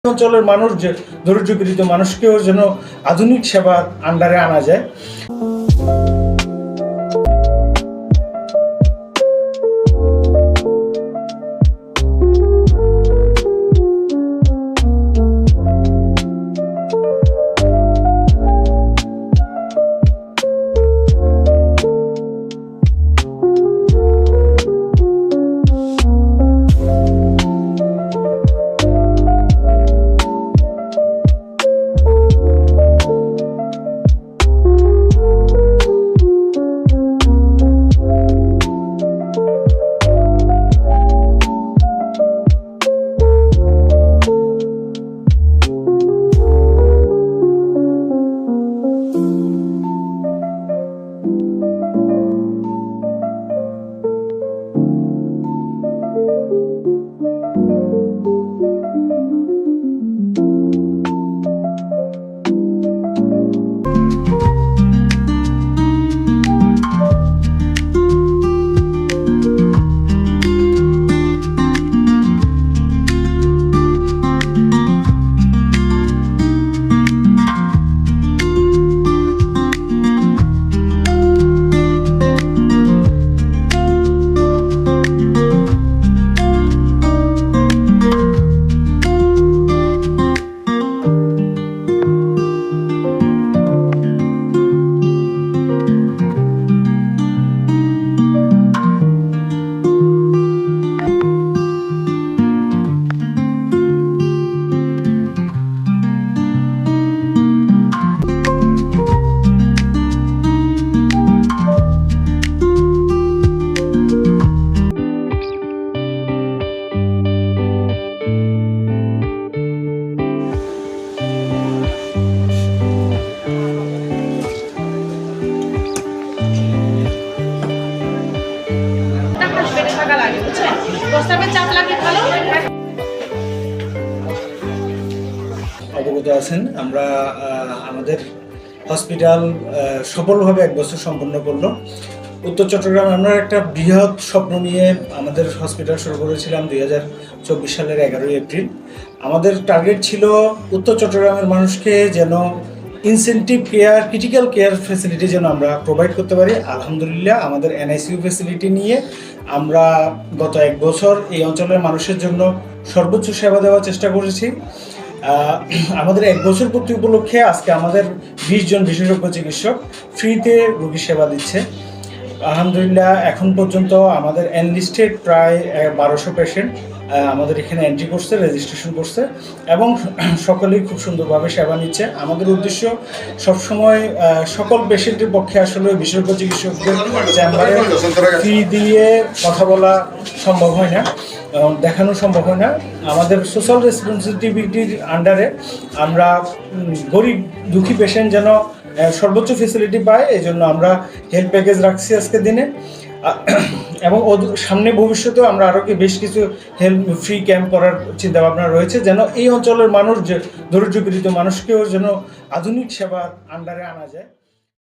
অঞ্চলের মানুষ যে দরিদ্রপীড়িত মানুষকেও যেন আধুনিক সেবার আন্ডারে আনা যায়। অবগত আছেন, আমরা আমাদের হসপিটাল সফলভাবে 1 বছর সম্পন্ন করলো। উত্তর চট্টগ্রামে আমরা একটা বৃহৎ স্বপ্ন নিয়ে আমাদের হসপিটাল শুরু করেছিলাম 2024 সালের 11 এপ্রিল। আমাদের টার্গেট ছিল উত্তর চট্টগ্রামের মানুষকে যেন incentive care, critical care facility যেন আমরা প্রোভাইড করতে পারি। আলহামদুলিল্লাহ আমাদের NICU ফ্যাসিলিটি নিয়ে আমরা গত 1 বছর এই অঞ্চলের মানুষের জন্য সর্বোচ্চ সেবা দেওয়ার চেষ্টা করেছি। আমাদের 1 বছর পূর্তি উপলক্ষে আজকে আমাদের 20 জন বিশেষজ্ঞ চিকিৎসক ফ্রিতে রোগী সেবা দিচ্ছে। আলহামদুলিল্লাহ এখন পর্যন্ত আমাদের এনলিস্টেড প্রায় 1200 পেশেন্ট আমাদের এখানে এন্ট্রি করছে, রেজিস্ট্রেশন করছে এবং সকলেই খুব সুন্দরভাবে সেবা নিচ্ছে। আমাদের উদ্দেশ্য সবসময় সকল পেশেন্টের পক্ষে আসলে বিশেষজ্ঞ চিকিৎসকদের চেম্বারে ফি দিয়ে কথা বলা সম্ভব হয় না, দেখানো সম্ভব হয় না। আমাদের সোশ্যাল রেসপন্সিবিলিটির আন্ডারে আমরা গরিব দুঃখী পেশেন্ট যেন সর্বোচ্চ ফেসিলিটি পায়, এই জন্য আমরা হেলথ প্যাকেজ রাখছি আজকের দিনে এবং সামনে ভবিষ্যতেও আমরা আরও বেশ কিছু হেলথ ফ্রি ক্যাম্প করার চিন্তাভাবনা রয়েছে, যেন এই অঞ্চলের মানুষ যে দরিদ্রপীড়িত মানুষকেও যেন আধুনিক সেবার আন্ডারে আনা যায়।